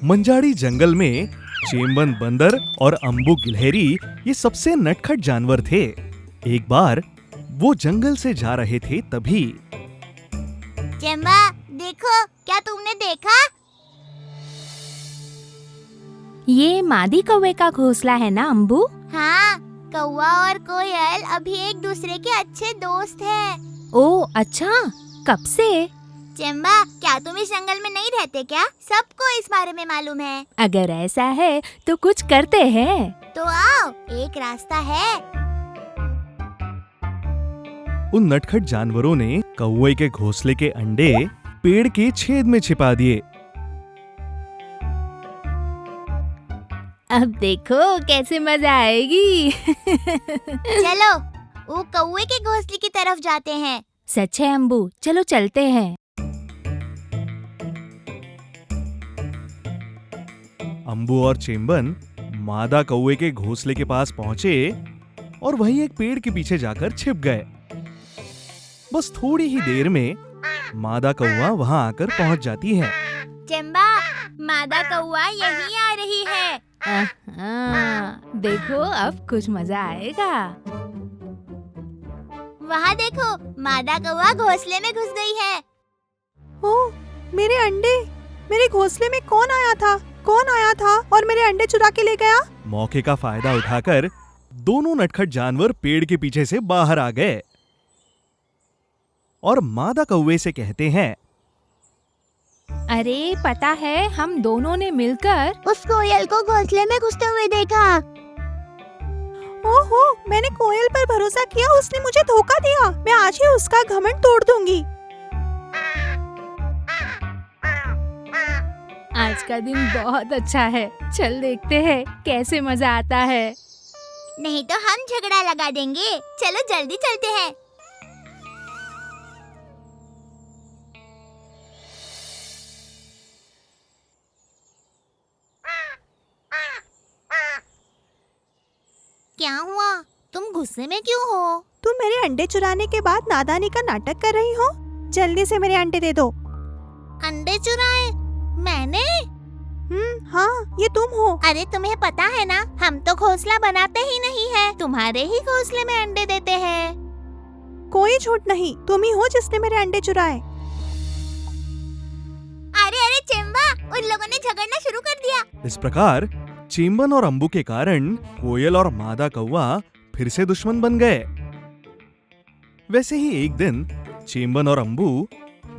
मंजाड़ी जंगल में चेम्बन बंदर और अम्बू गिलहरी ये सबसे नटखट जानवर थे। एक बार वो जंगल से जा रहे थे तभी चेम्बा, देखो, क्या तुमने देखा? ये मादी कौवे का घोंसला है ना अम्बू? हाँ, कौवा और कोयल अभी एक दूसरे के अच्छे दोस्त हैं। ओह अच्छा, कब से? चेम्बा, क्या तुम इस जंगल में नहीं रहते क्या? सबको इस बारे में मालूम है। अगर ऐसा है तो कुछ करते हैं। तो आओ, एक रास्ता है। उन नटखट जानवरों ने कौवे के घोंसले के अंडे पेड़ के छेद में छिपा दिए। अब देखो कैसे मजा आएगी। चलो, वो कौवे के घोंसले की तरफ जाते हैं। सच है अम्बू, चलो चलते हैं। अम्बू और चेम्बन मादा कौवे के घोंसले के पास पहुंचे और वहीं एक पेड़ के पीछे जाकर छिप गए। बस थोड़ी ही देर में मादा कौवा वहां आकर पहुंच जाती है। चेम्बा, मादा कौवा यहीं आ रही है। देखो अब कुछ मजा आएगा। वहाँ देखो, मादा कौवा घोंसले में घुस गई है। ओह, मेरे अंडे! मेरे घोंसले में कौन आया था? कौन आया था और मेरे अंडे चुरा के ले गया? मौके का फायदा उठाकर दोनों नटखट जानवर पेड़ के पीछे से बाहर आ गए और मादा कौवे से कहते हैं, अरे पता है, हम दोनों ने मिलकर उस कोयल को घोंसले में घुसते हुए देखा। ओहो, मैंने कोयल पर भरोसा किया, उसने मुझे धोखा दिया। मैं आज ही उसका घमंड तोड़ दूंगी। आज का दिन बहुत अच्छा है। चल देखते हैं कैसे मजा आता है। नहीं तो हम झगड़ा लगा देंगे। चलो जल्दी चलते हैं। क्या हुआ? तुम गुस्से में क्यों हो? तुम मेरे अंडे चुराने के बाद नादानी का नाटक कर रही हो। जल्दी से मेरे अंडे दे दो। अंडे चुराए? मैंने? हाँ, ये तुम हो। अरे तुम्हें पता है ना, हम तो घोंसला बनाते ही नहीं है, तुम्हारे ही घोंसले में अंडे देते हैं। कोई झूठ नहीं, तुम ही हो जिसने मेरे अंडे चुराए। अरे अरे चेम्बा, उन लोगों ने झगड़ना शुरू कर दिया। इस प्रकार चेम्बन और अम्बू के कारण कोयल और मादा कौवा फिर से दुश्मन बन गए। वैसे ही एक दिन चेम्बन और अम्बू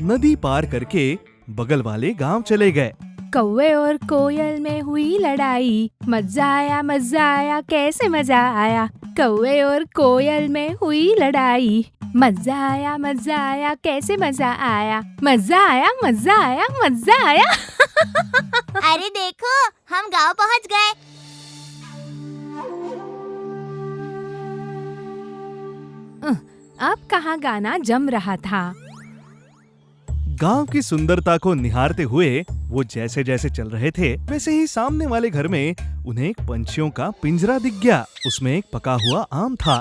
नदी पार करके बगल वाले गांव चले गए। कौवे और कोयल में हुई लड़ाई, मजा आया कैसे मजा आया। कौवे और कोयल में हुई लड़ाई, मजा आया कैसे मजा आया। मजा आया। अरे देखो, हम गांव पहुंच गए। अब कहाँ गाना जम रहा था। गांव की सुंदरता को निहारते हुए वो जैसे जैसे चल रहे थे, वैसे ही सामने वाले घर में उन्हें एक पंछियों का पिंजरा दिख गया। उसमें एक पका हुआ आम था।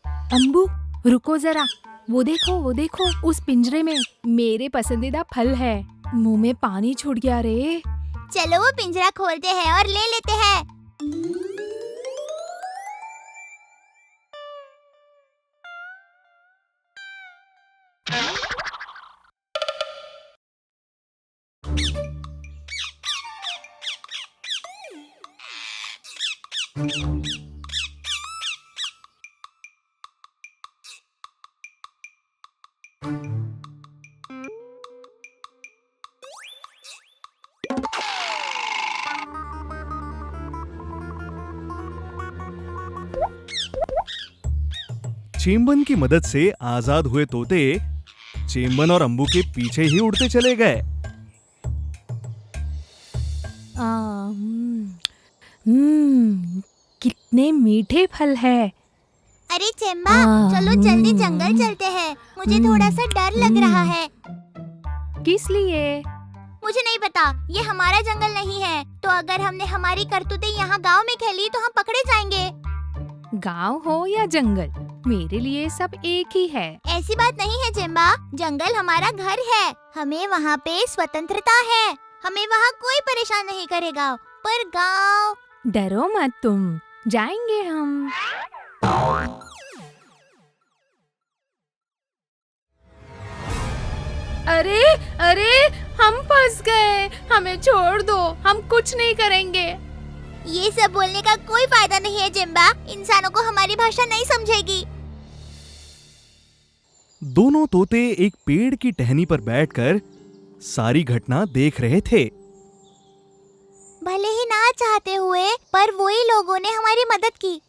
अम्बू रुको जरा, वो देखो उस पिंजरे में मेरे पसंदीदा फल है। मुंह में पानी छूट गया रे। चलो वो पिंजरा खोलते हैं और ले लेते हैं। चेम्बन की मदद से आजाद हुए तोते चेम्बन और अम्बू के पीछे ही उड़ते चले गए। कितने मीठे फल है। अरे चेम्बा, चलो जल्दी जंगल चलते हैं। मुझे थोड़ा सा डर लग रहा है। किस लिए? मुझे नहीं पता, ये हमारा जंगल नहीं है। तो अगर हमने हमारी करतूतें यहाँ गांव में खेली तो हम पकड़े जाएंगे। गांव हो या जंगल, मेरे लिए सब एक ही है। ऐसी बात नहीं है चेम्बा, जंगल हमारा घर है। हमें वहाँ पे स्वतंत्रता है। हमें वहाँ कोई परेशान नहीं करेगा। पर गाँव डरो मत तुम, जाएंगे हम। अरे अरे, हम फंस गए, हमें छोड़ दो, हम कुछ नहीं करेंगे। ये सब बोलने का कोई फायदा नहीं है जिम्बा, इंसानों को हमारी भाषा नहीं समझेगी। दोनों तोते एक पेड़ की टहनी पर बैठकर सारी घटना देख रहे थे। भले ही ना चाहते हुए पर वही लोगों ने हमारी मदद की।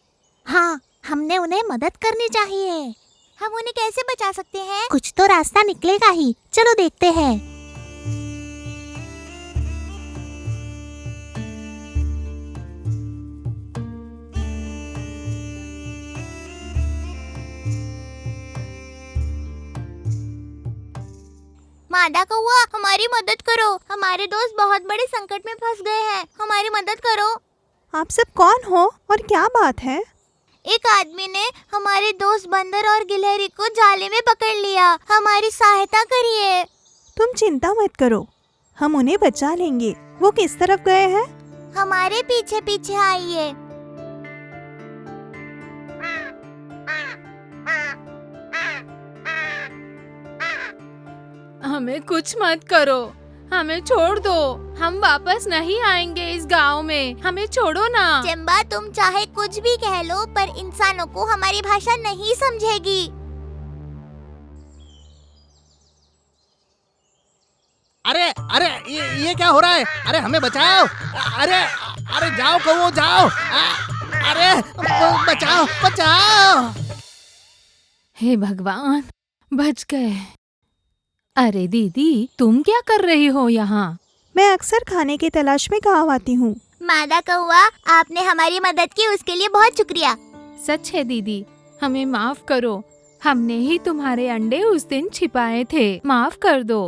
हाँ, हमने उन्हें मदद करनी चाहिए। हम उन्हें कैसे बचा सकते हैं? कुछ तो रास्ता निकलेगा ही, चलो देखते हैं। मादा कौवा, हमारी मदद करो, हमारे दोस्त बहुत बड़े संकट में फंस गए हैं, हमारी मदद करो। आप सब कौन हो और क्या बात है? एक आदमी ने हमारे दोस्त बंदर और गिलहरी को जाले में पकड़ लिया, हमारी सहायता करिए। तुम चिंता मत करो, हम उन्हें बचा लेंगे। वो किस तरफ गए हैं? हमारे पीछे पीछे आइए। हमें कुछ मत करो, हमें छोड़ दो, हम वापस नहीं आएंगे इस गांव में, हमें छोड़ो ना। जिम्बा, तुम चाहे कुछ भी कह लो पर इंसानों को हमारी भाषा नहीं समझेगी। अरे अरे ये क्या हो रहा है? अरे हमें बचाओ! अरे अरे जाओ कौवो जाओ! अरे बचाओ बचाओ! हे भगवान, बच गए। अरे दीदी, तुम क्या कर रही हो यहाँ? मैं अक्सर खाने की तलाश में गाँव आती हूँ। मादा कौवा, आपने हमारी मदद की, उसके लिए बहुत शुक्रिया। सच है दीदी, हमें माफ करो, हमने ही तुम्हारे अंडे उस दिन छिपाए थे, माफ कर दो।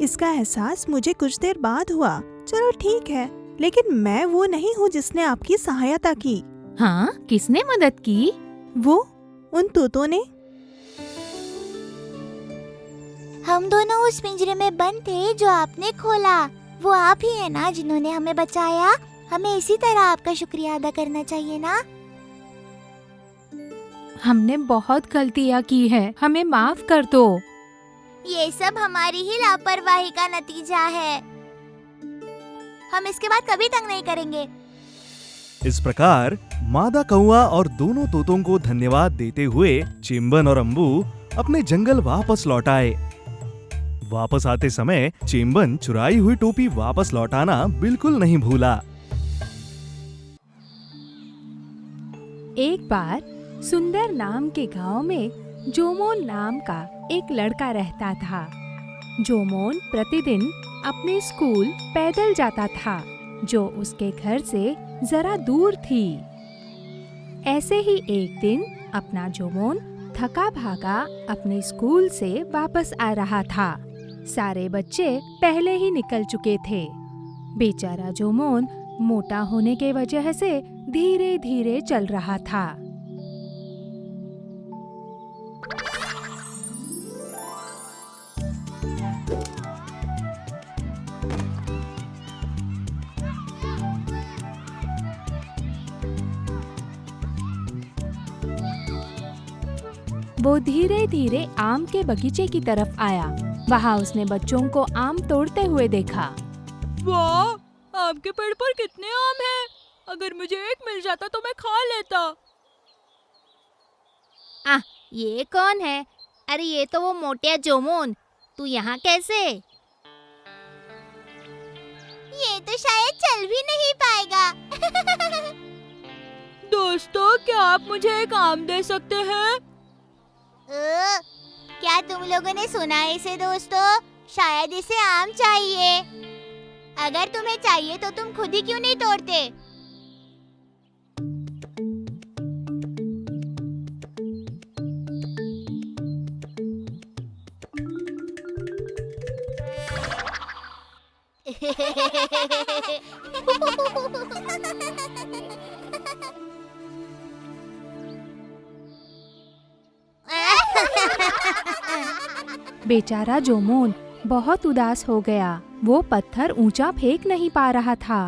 इसका एहसास मुझे कुछ देर बाद हुआ। चलो ठीक है, लेकिन मैं वो नहीं हूँ जिसने आपकी सहायता की। हाँ, किसने मदद की? वो उन तोतों ने। हम दोनों उस पिंजरे में बंद थे जो आपने खोला। वो आप ही है ना जिन्होंने हमें बचाया? हमें इसी तरह आपका शुक्रिया अदा करना चाहिए ना? हमने बहुत गलतियाँ की है, हमें माफ कर दो। ये सब हमारी ही लापरवाही का नतीजा है। हम इसके बाद कभी तंग नहीं करेंगे। इस प्रकार मादा कौवा और दोनों तोतों को धन्यवाद देते हुए चिंबन और अम्बू अपने जंगल वापस लौट आए। वापस आते समय चिंबन चुराई हुई टोपी वापस लौटाना बिल्कुल नहीं भूला। एक बार सुंदर नाम के गांव में जोमोन नाम का एक लड़का रहता था। जोमोन प्रतिदिन अपने स्कूल पैदल जाता था, जो उसके घर से जरा दूर थी। ऐसे ही एक दिन अपना जोमोन थका भागा अपने स्कूल से वापस आ रहा था। सारे बच्चे पहले ही निकल चुके थे। बेचारा जोमोन मोटा होने के वजह से धीरे धीरे चल रहा था। वो धीरे धीरे आम के बगीचे की तरफ आया। वहाँ उसने बच्चों को आम तोड़ते हुए देखा। वाह, आम के पेड़ पर कितने आम हैं! अगर मुझे एक मिल जाता तो मैं खा लेता। ये कौन है? अरे ये तो वो मोटिया जोमोन। तू यहाँ कैसे? ये तो शायद चल भी नहीं पाएगा। दोस्तों, क्या आप मुझे एक आम दे सकते हैं? क्या तुम लोगों ने सुना है इसे दोस्तों? शायद इसे आम चाहिए। अगर तुम्हें चाहिए तो तुम खुद ही क्यों नहीं तोड़ते? बेचारा जोमोन बहुत उदास हो गया। वो पत्थर ऊंचा फेंक नहीं पा रहा था।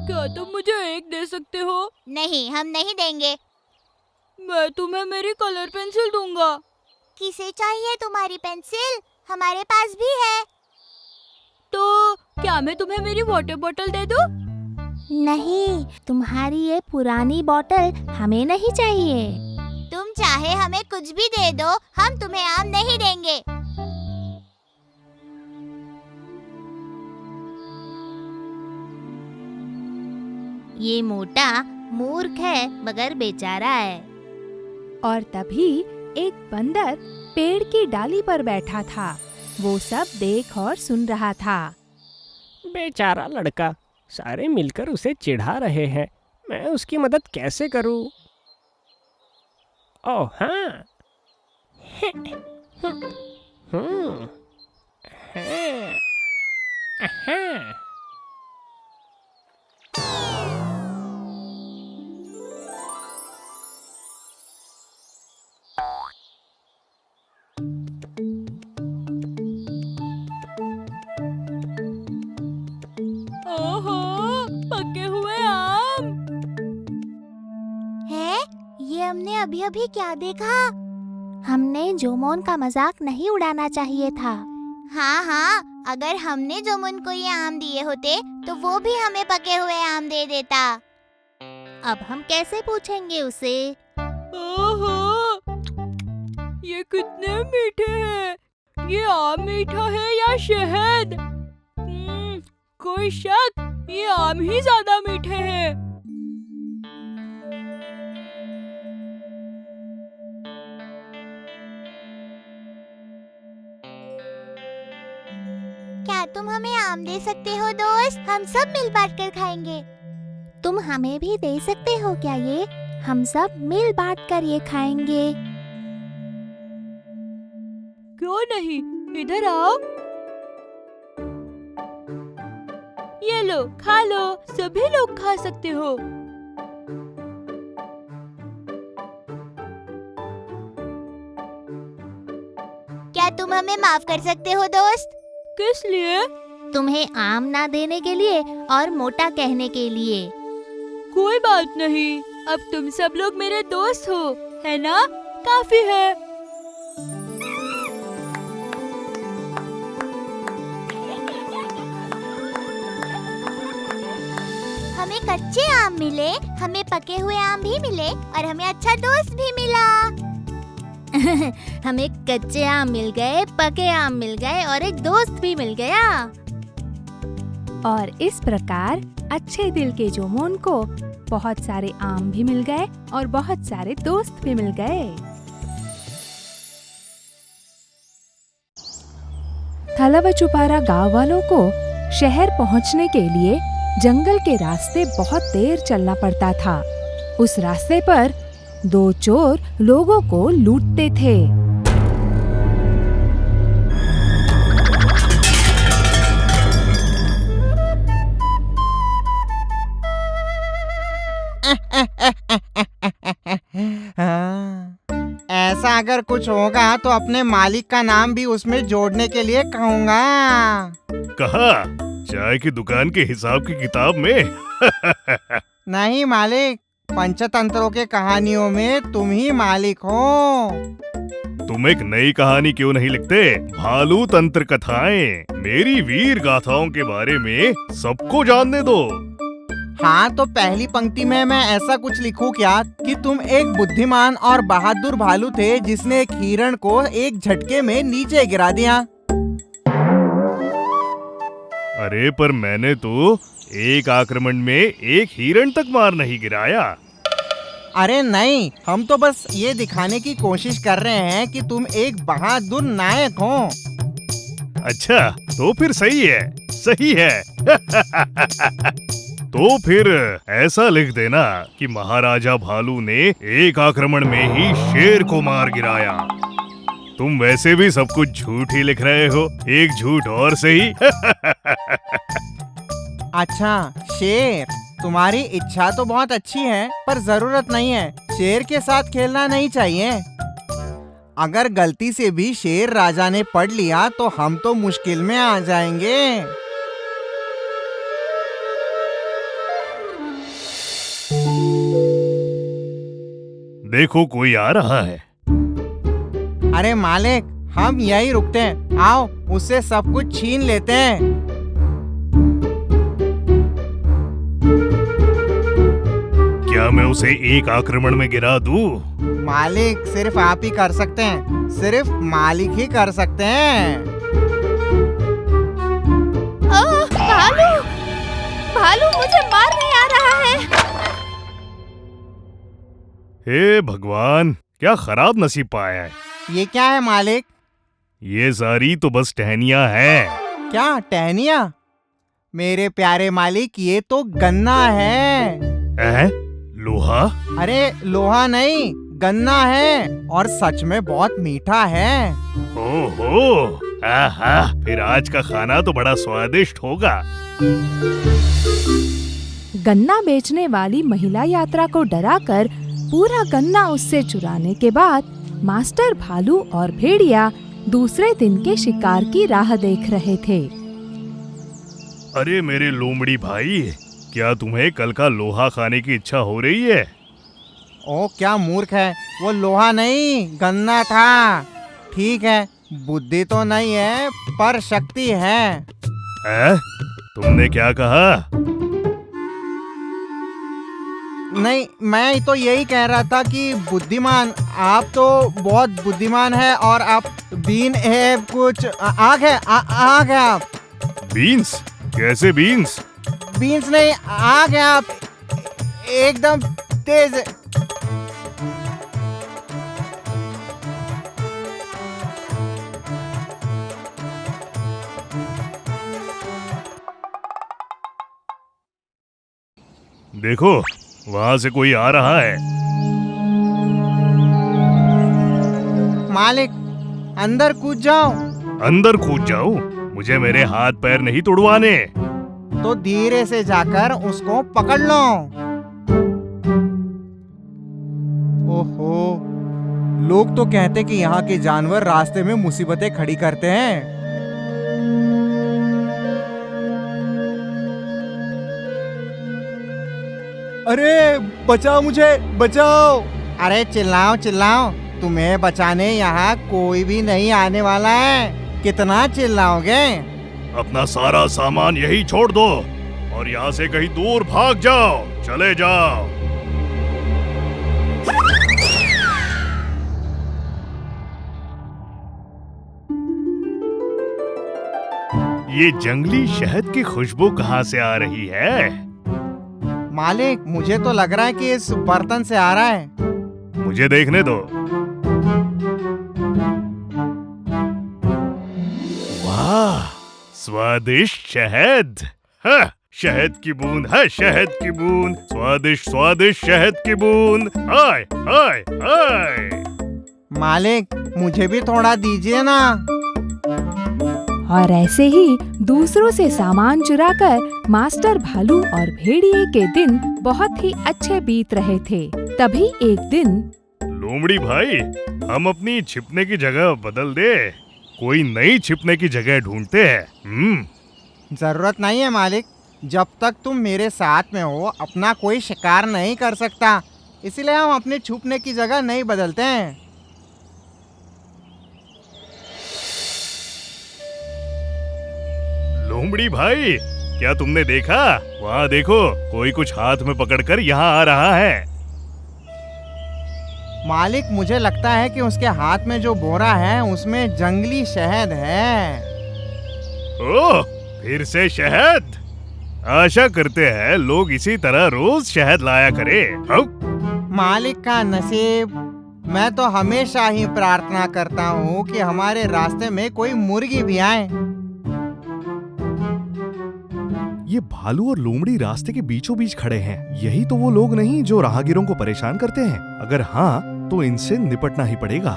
क्या तुम मुझे एक दे सकते हो? नहीं, हम नहीं देंगे। मैं तुम्हें मेरी कलर पेंसिल दूंगा। किसे चाहिए तुम्हारी पेंसिल? हमारे पास भी है। तो क्या मैं तुम्हें मेरी वाटर बॉटल दे दूं? नहीं, तुम्हारी ये पुरानी बॉटल हमें नहीं चाहिए। तुम चाहे हमें कुछ भी दे दो, हम तुम्हें आम नहीं देंगे। ये मोटा मूर्ख है मगर बेचारा है। और तभी एक बंदर पेड़ की डाली पर बैठा था। वो सब देख और सुन रहा था। बेचारा लड़का, सारे मिलकर उसे चिढ़ा रहे हैं। मैं उसकी मदद कैसे करूं? ओह हाँ। हाँ। ओहो, पके हुए आम। है? ये हमने अभी अभी क्या देखा? हमने जोमोन का मजाक नहीं उड़ाना चाहिए था। हाँ हाँ, अगर हमने जोमोन को ये आम दिए होते तो वो भी हमें पके हुए आम दे देता। अब हम कैसे पूछेंगे उसे? ओहो, ये कितने मीठे हैं। ये आम मीठा है या शहद? कोई शक, ये आम ही ज्यादा मीठे हैं। क्या तुम हमें आम दे सकते हो दोस्त? हम सब मिल बांट कर खाएंगे। तुम हमें भी दे सकते हो क्या ये? हम सब मिल बांट कर ये खाएंगे। क्यों नहीं, इधर आओ। ये लो, खा लो, सभी लोग खा सकते हो। क्या तुम हमें माफ कर सकते हो दोस्त? किस लिए? तुम्हें आम ना देने के लिए और मोटा कहने के लिए। कोई बात नहीं, अब तुम सब लोग मेरे दोस्त हो, है ना? काफी है। हमें कच्चे आम मिले, हमें पके हुए आम भी मिले और हमें अच्छा दोस्त भी मिला। हमें कच्चे आम मिल गए, पके आम मिल गए और एक दोस्त भी मिल गया। और इस प्रकार अच्छे दिल के जोमोन को बहुत सारे आम भी मिल गए और बहुत सारे दोस्त भी मिल गए। थलावचुपारा गांव वालों को शहर पहुंचने के लिए जंगल के रास्ते बहुत देर चलना पड़ता था। उस रास्ते पर दो चोर लोगों को लूटते थे। हाँ, ऐसा अगर कुछ होगा तो अपने मालिक का नाम भी उसमें जोड़ने के लिए कहूँगा। कहा चाय की दुकान के हिसाब की किताब में? नहीं मालिक, पंचतंत्रों के कहानियों में तुम ही मालिक हो। तुम एक नई कहानी क्यों नहीं लिखते? भालू तंत्र कथाएं, मेरी वीर गाथाओं के बारे में सबको जानने दो। हाँ, तो पहली पंक्ति में मैं ऐसा कुछ लिखूं क्या कि तुम एक बुद्धिमान और बहादुर भालू थे जिसने एक हिरण को एक झटके में नीचे गिरा दिया। अरे पर मैंने तो एक आक्रमण में एक हिरण तक मार नहीं गिराया। अरे नहीं, हम तो बस ये दिखाने की कोशिश कर रहे हैं कि तुम एक बहादुर नायक हो। अच्छा, तो फिर सही है, सही है। तो फिर ऐसा लिख देना कि महाराजा भालू ने एक आक्रमण में ही शेर को मार गिराया। तुम वैसे भी सब कुछ झूठ ही लिख रहे हो, एक झूठ और सही। अच्छा, शेर। तुम्हारी इच्छा तो बहुत अच्छी है, पर जरूरत नहीं है। शेर के साथ खेलना नहीं चाहिए। अगर गलती से भी शेर राजा ने पढ़ लिया तो हम तो मुश्किल में आ जाएंगे। देखो कोई आ रहा है। अरे मालिक, हम यही रुकते हैं। आओ, उससे सब कुछ छीन लेते हैं। क्या मैं उसे एक आक्रमण में गिरा दूं? मालिक, सिर्फ आप ही कर सकते हैं। सिर्फ मालिक ही कर सकते हैं। भालू भालू मुझे मारने आ रहा है। हे भगवान, क्या खराब नसीब पाया है। ये क्या है मालिक? ये सारी तो बस टहनियां हैं। क्या टहनिया? मेरे प्यारे मालिक, ये तो गन्ना है। लोहा? अरे लोहा नहीं, गन्ना है, और सच में बहुत मीठा है। ओहो, आहा, फिर आज का खाना तो बड़ा स्वादिष्ट होगा। गन्ना बेचने वाली महिला यात्रा को डराकर पूरा गन्ना उससे चुराने के बाद मास्टर भालू और भेड़िया दूसरे दिन के शिकार की राह देख रहे थे। अरे मेरे लोमड़ी भाई, क्या तुम्हें कल का लोहा खाने की इच्छा हो रही है? ओ क्या मूर्ख है, वो लोहा नहीं, गन्ना था। ठीक है, बुद्धि तो नहीं है पर शक्ति है। तुमने क्या कहा? नहीं, मैं तो यही कह रहा था कि बुद्धिमान, आप तो बहुत बुद्धिमान है, और आप बीन है, कुछ आग है, आग है आप। बीन्स? कैसे बीन्स? बीन्स नहीं, आग है आप, एकदम तेज है। देखो, वहाँ से कोई आ रहा है। मालिक, अंदर कूद जाओ। अंदर कूद जाऊं? मुझे मेरे हाथ पैर नहीं तुड़वाने। तो धीरे से जाकर उसको पकड़ लो। ओहो, लोग तो कहते कि यहाँ के जानवर रास्ते में मुसीबतें खड़ी करते हैं। अरे बचाओ, मुझे बचाओ। अरे चिल्लाओ चिल्लाओ, तुम्हें बचाने यहाँ कोई भी नहीं आने वाला है। कितना चिल्लाओगे? अपना सारा सामान यही छोड़ दो और यहाँ से कहीं दूर भाग जाओ। चले जाओ। ये जंगली शहद की खुशबू कहाँ से आ रही है? मालिक, मुझे तो लग रहा है कि इस बर्तन से आ रहा है। मुझे देखने दो। वाह, स्वादिष्ट शहद। हाँ, शहद की बूंद है, शहद की बूंद, स्वादिष्ट स्वादिष्ट शहद की बूंद। हाय हाय हाय। मालिक, मुझे भी थोड़ा दीजिए ना। और ऐसे ही दूसरों से सामान चुराकर मास्टर भालू और भेड़िए के दिन बहुत ही अच्छे बीत रहे थे। तभी एक दिन, लोमड़ी भाई, हम अपनी छिपने की जगह बदल दे, कोई नई छिपने की जगह ढूंढते हैं। जरूरत नहीं है मालिक, जब तक तुम मेरे साथ में हो अपना कोई शिकार नहीं कर सकता, इसलिए हम अपने छुपने की जगह नहीं बदलते हैं। लोमड़ी भाई, क्या तुमने देखा? वहाँ देखो, कोई कुछ हाथ में पकड़कर यहाँ आ रहा है। मालिक, मुझे लगता है कि उसके हाथ में जो बोरा है उसमें जंगली शहद है। ओह, फिर से शहद? आशा करते हैं लोग इसी तरह रोज शहद लाया करे। मालिक का नसीब। मैं तो हमेशा ही प्रार्थना करता हूँ कि हमारे रास्ते में कोई मुर्गी भी आए। ये भालू और लोमड़ी रास्ते के बीचों बीच खड़े हैं। यही तो वो लोग नहीं जो राहगीरों को परेशान करते हैं? अगर हाँ, तो इनसे निपटना ही पड़ेगा।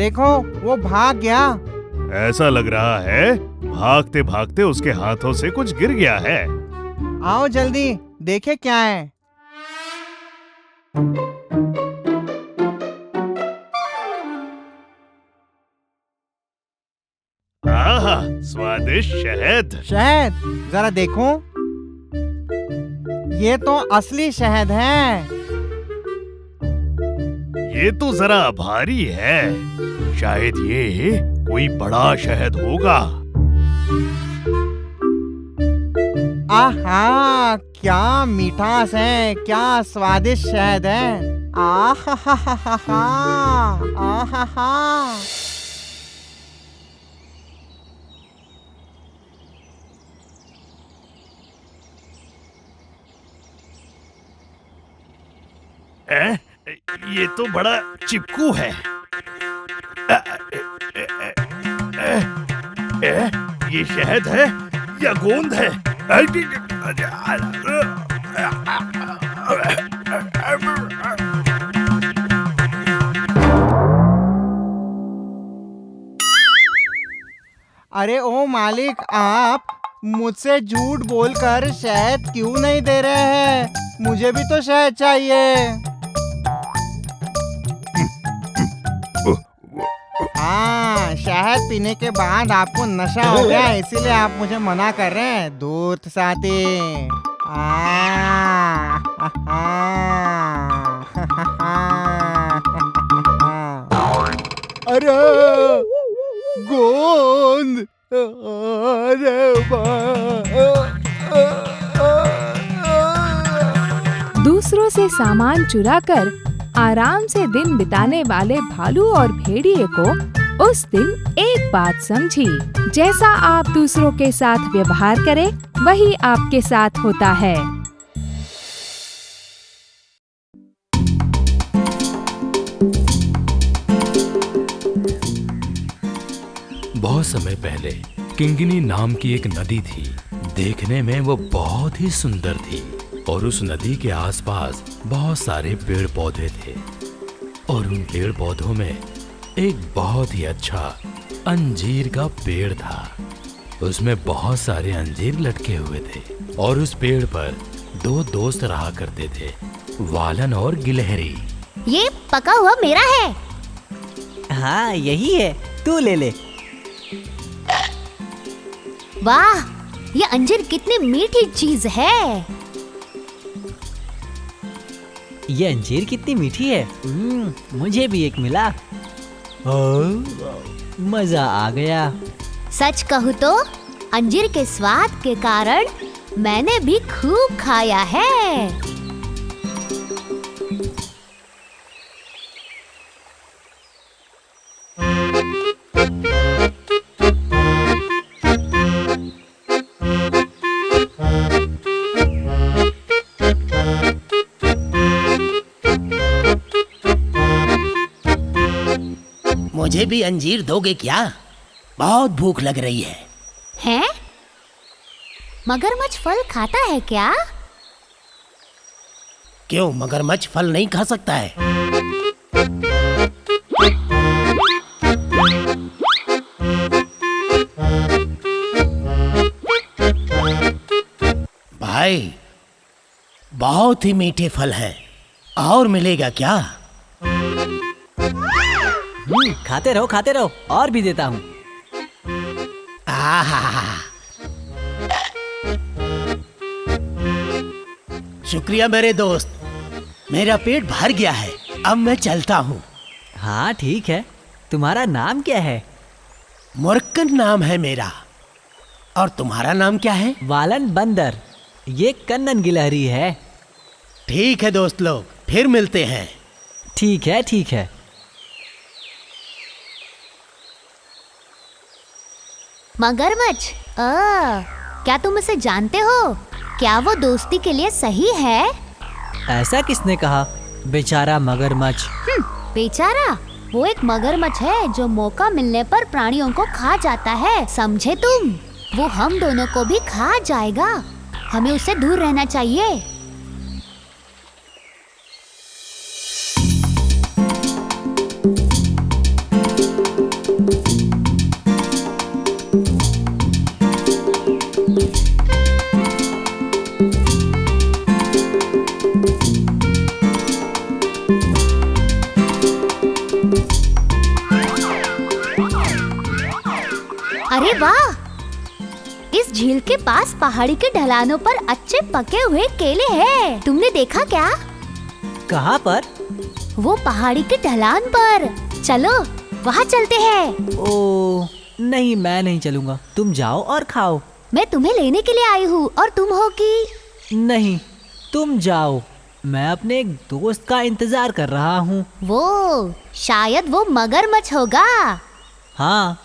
देखो वो भाग गया। ऐसा लग रहा है भागते भागते उसके हाथों से कुछ गिर गया है। आओ जल्दी देखे क्या है। आहा, स्वादिष्ट शहद। शहद, जरा देखो। ये तो असली शहद है। ये तो जरा भारी है। शायद ये कोई बड़ा शहद होगा। आहा, क्या मीठास है, क्या स्वादिष्ट शहद है। आहा हा हा हा हा, आहा हा। ये तो बड़ा चिपकू है। ये शहद है या गोंद है? अरे ओ मालिक, आप मुझसे झूठ बोलकर शहद क्यों नहीं दे रहे हैं? मुझे भी तो शहद चाहिए। हाँ, शहद पीने के बाद आपको नशा हो गया, इसीलिए आप मुझे मना कर रहे हैं। दूर साथी। अरे गोंद, दूसरों से सामान चुराकर आराम से दिन बिताने वाले भालू और भेड़िए को उस दिन एक बात समझी, जैसा आप दूसरों के साथ व्यवहार करें वही आपके साथ होता है। बहुत समय पहले किंगिनी नाम की एक नदी थी। देखने में वो बहुत ही सुंदर थी और उस नदी के आसपास बहुत सारे पेड़ पौधे थे और उन पेड़ पौधों में एक बहुत ही अच्छा अंजीर का पेड़ था। उसमें बहुत सारे अंजीर लटके हुए थे और उस पेड़ पर दो दोस्त रहा करते थे, वालन और गिलहरी। ये पका हुआ मेरा है। हाँ यही है, तू ले ले। वाह, ये अंजीर कितनी मीठी चीज है। ये अंजीर कितनी मीठी है। मुझे भी एक मिला। मजा आ गया। सच कहूँ तो अंजीर के स्वाद के कारण मैंने भी खूब खाया है। मुझे भी अंजीर दोगे क्या? बहुत भूख लग रही है। हैं? मगरमच्छ फल खाता है क्या? क्यों, मगरमच्छ फल नहीं खा सकता है? भाई, बहुत ही मीठे फल हैं। और मिलेगा क्या? खाते रहो, और भी देता हूँ। शुक्रिया मेरे दोस्त, मेरा पेट भर गया है, अब मैं चलता हूँ। हाँ ठीक है, तुम्हारा नाम क्या है? मुरक्कन नाम है मेरा। और तुम्हारा नाम क्या है? वालन बंदर। ये कन्नन गिलहरी है। ठीक है दोस्त लोग, फिर मिलते हैं। ठीक है। मगरमच्छ, क्या तुम उसे जानते हो? क्या वो दोस्ती के लिए सही है? ऐसा किसने कहा? बेचारा मगरमच्छ। बेचारा? वो एक मगरमच्छ है जो मौका मिलने पर प्राणियों को खा जाता है, समझे तुम? वो हम दोनों को भी खा जाएगा। हमें उससे दूर रहना चाहिए। अरे वाह! इस झील के पास पहाड़ी के ढलानों पर अच्छे पके हुए केले हैं। तुमने देखा क्या? कहाँ पर? वो पहाड़ी के ढलान पर। चलो वहाँ चलते हैं। ओ नहीं, मैं नहीं चलूंगा। तुम जाओ और खाओ। मैं तुम्हें लेने के लिए आई हूँ और तुम हो कि? नहीं, तुम जाओ। मैं अपने एक दोस्त का इंतजार कर रहा हूँ। वो शायद वो मगरमच्छ होगा। हाँ,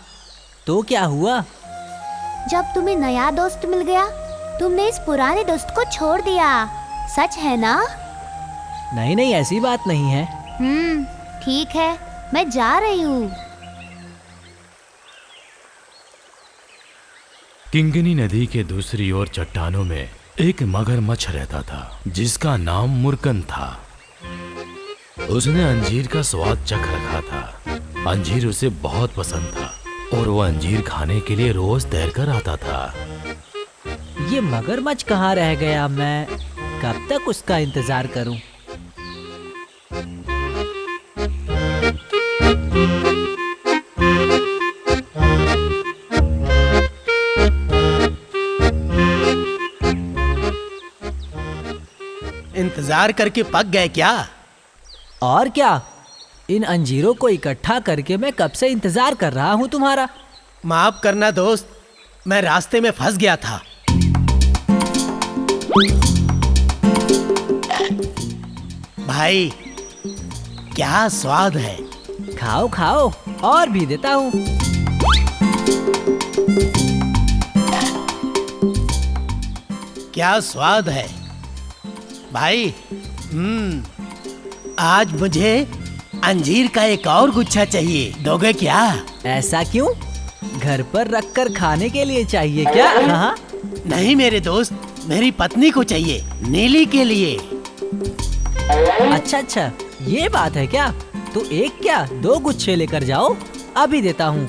तो क्या हुआ? जब तुम्हें नया दोस्त मिल गया, तुमने इस पुराने दोस्त को छोड़ दिया। सच है ना? नहीं नहीं, ऐसी बात नहीं है। ठीक है, मैं जा रही हूँ। किंगनी नदी के दूसरी ओर चट्टानों में एक मगरमच्छ रहता था जिसका नाम मुर्कन था। उसने अंजीर का स्वाद चख रखा था। अंजीर उसे बहुत पसंद था और वो अंजीर खाने के लिए रोज तैरकर आता था। ये मगरमच्छ कहाँ रह गया? मैं कब तक उसका इंतजार करूं? इंतजार करके पक गए क्या? और क्या, इन अंजीरों को इकट्ठा करके मैं कब से इंतजार कर रहा हूँ तुम्हारा। माफ करना दोस्त, मैं रास्ते में फंस गया था। भाई, क्या स्वाद है। खाओ खाओ, और भी देता हूँ। क्या स्वाद है भाई। आज मुझे अंजीर का एक और गुच्छा चाहिए, दोगे क्या? ऐसा क्यों? घर पर रखकर खाने के लिए चाहिए क्या? हाँ? नहीं मेरे दोस्त, मेरी पत्नी को चाहिए, नीली के लिए। अच्छा अच्छा, ये बात है क्या? तो एक क्या, 2 गुच्छे लेकर जाओ, अभी देता हूँ।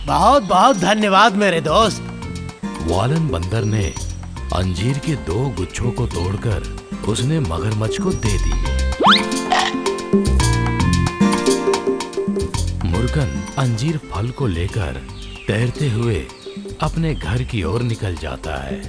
बहुत बहुत धन्यवाद मेरे दोस्त। वालन बंदर ने अंजीर के 2 गुच्छों को तोड़कर उसने मगरमच्छ को दे दिए। मुर्गन अंजीर फल को लेकर तैरते हुए अपने घर की ओर निकल जाता है।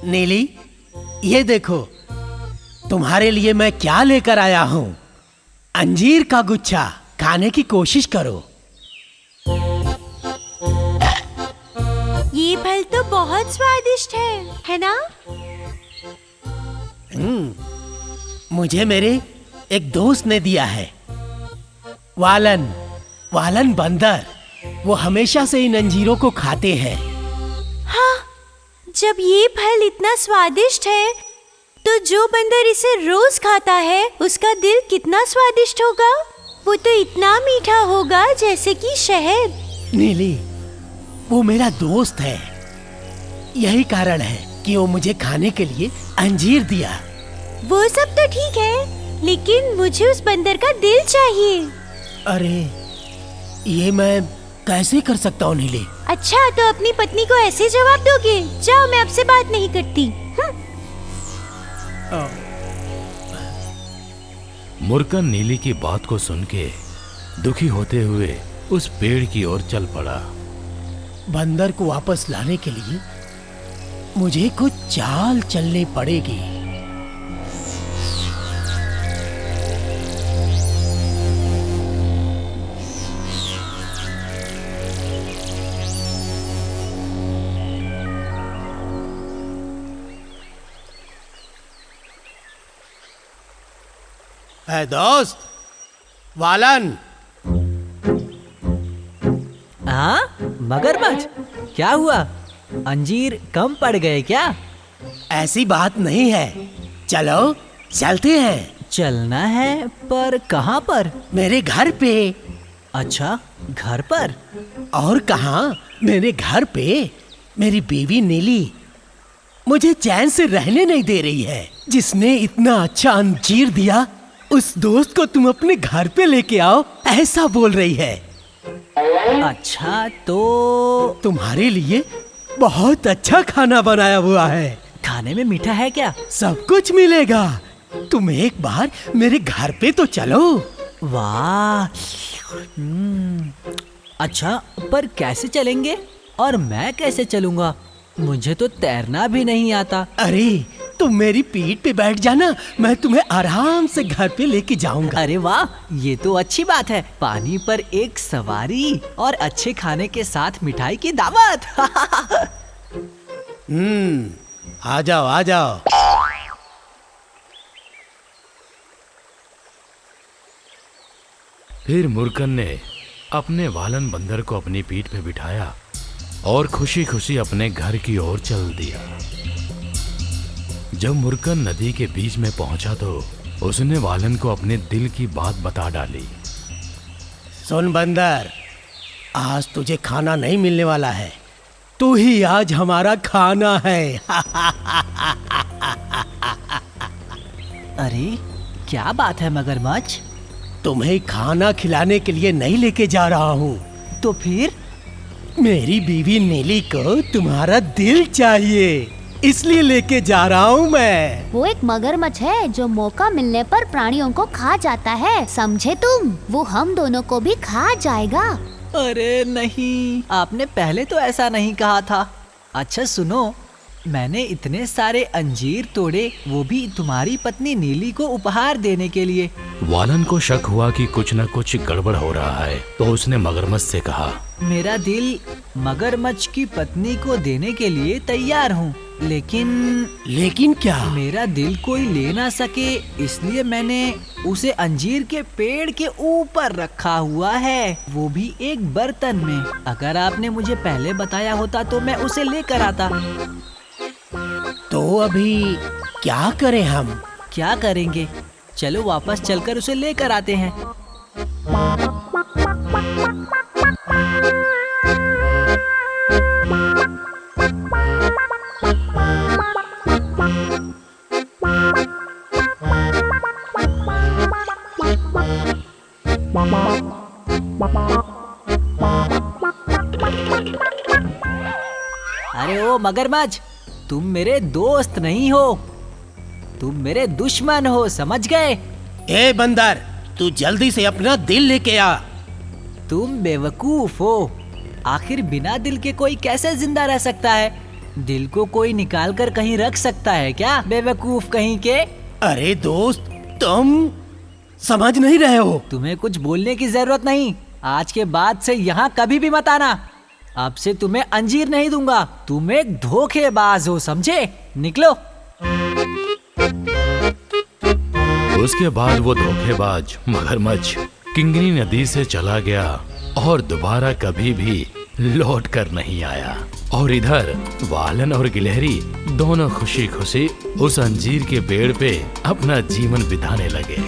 नीली, ये देखो, तुम्हारे लिए मैं क्या लेकर आया हूँ। अंजीर का गुच्छा, खाने की कोशिश करो। ये फल तो बहुत स्वादिष्ट है ना? मुझे मेरे एक दोस्त ने दिया है, वालन बंदर। वो हमेशा से इन अंजीरों को खाते हैं। हाँ, जब ये फल इतना स्वादिष्ट है, तो जो बंदर इसे रोज खाता है, उसका दिल कितना स्वादिष्ट होगा। वो तो इतना मीठा होगा जैसे कि शहद। नीली, वो मेरा दोस्त है, यही कारण है कि वो मुझे खाने के लिए अंजीर दिया। वो सब तो ठीक है, लेकिन मुझे उस बंदर का दिल चाहिए। अरे, ये मैं कैसे कर सकता हूँ नीली? अच्छा, तो अपनी पत्नी को ऐसे जवाब दोगे? जाओ, मैं आपसे बात नहीं करती। मुर्गन नीली की बात को सुन के दुखी होते हुए उस पेड़ की ओर चल पड़ा। बंदर को वापस लाने के लिए मुझे कुछ चाल चलनी पड़ेगी। है दोस्त, वालन। हाँ, मगरमच्छ, क्या हुआ? अंजीर कम पड़ गए क्या? ऐसी बात नहीं है, चलो चलते हैं। चलना है, पर कहाँ पर? मेरे घर पे। अच्छा, घर पर? और कहाँ, मेरे घर पे। मेरी बीवी नीली मुझे चैन से रहने नहीं दे रही है। जिसने इतना अच्छा अंजीर दिया, उस दोस्त को तुम अपने घर पे लेके आओ, ऐसा बोल रही है। अच्छा, तो तुम्हारे लिए बहुत अच्छा खाना बनाया हुआ है। खाने में मीठा है क्या? सब कुछ मिलेगा। तुम एक बार मेरे घर पे तो चलो। वाह। अच्छा, पर कैसे चलेंगे? और मैं कैसे चलूंगा? मुझे तो तैरना भी नहीं आता। अरे तुम मेरी पीठ पे बैठ जाना, मैं तुम्हें आराम से घर पे लेके जाऊंगा। अरे वाह, ये तो अच्छी बात है। पानी पर एक सवारी और अच्छे खाने के साथ मिठाई की दावत। आ जाओ आ जाओ। फिर मुर्कन ने अपने वालन बंदर को अपनी पीठ पे बिठाया और खुशी खुशी अपने घर की ओर चल दिया। जब मुर्कन नदी के बीच में पहुंचा तो उसने वालन को अपने दिल की बात बता डाली। सुन बंदर, आज तुझे खाना नहीं मिलने वाला है। तू ही आज हमारा खाना है। अरे क्या बात है मगरमच्छ? तुम्हें खाना खिलाने के लिए नहीं लेके जा रहा हूँ। तो फिर? मेरी बीवी नीली को तुम्हारा दिल चाहिए, इसलिए लेके जा रहा हूँ मैं। वो एक मगरमच्छ है जो मौका मिलने पर प्राणियों को खा जाता है, समझे तुम? वो हम दोनों को भी खा जाएगा। अरे नहीं, आपने पहले तो ऐसा नहीं कहा था। अच्छा सुनो, मैंने इतने सारे अंजीर तोड़े, वो भी तुम्हारी पत्नी नीली को उपहार देने के लिए। वालन को शक हुआ कि कुछ न कुछ गड़बड़ हो रहा है, तो उसने मगरमच्छ से कहा, मेरा दिल मगरमच्छ की पत्नी को देने के लिए तैयार हूँ, लेकिन क्या? मेरा दिल कोई ले ना सके, इसलिए मैंने उसे अंजीर के पेड़ के ऊपर रखा हुआ है, वो भी एक बर्तन में। अगर आपने मुझे पहले बताया होता तो मैं उसे लेकर आता। तो अभी क्या करें हम? क्या करेंगे? चलो वापस चलकर उसे लेकर आते हैं। अरे ओ मगरमच्छ, तुम मेरे दोस्त नहीं हो, तुम मेरे दुश्मन हो, समझ गए? ए बंदर, तू जल्दी से अपना दिल लेके आ। तुम बेवकूफ हो। आखिर बिना दिल के कोई कैसे जिंदा रह सकता है? दिल को कोई निकाल कर कहीं रख सकता है क्या, बेवकूफ कहीं के? अरे दोस्त, तुम समझ नहीं रहे हो। तुम्हें कुछ बोलने की जरूरत नहीं। आज के बाद से यहाँ कभी भी मत आना। अब से तुम्हें अंजीर नहीं दूंगा। तुम एक धोखेबाज हो, समझे? निकलो। उसके बाद वो धोखेबाज मगरमच्छ किंगनी नदी से चला गया और दोबारा कभी भी लौट कर नहीं आया। और इधर वालन और गिलहरी दोनों खुशी खुशी उस अंजीर के पेड़ पे अपना जीवन बिताने लगे।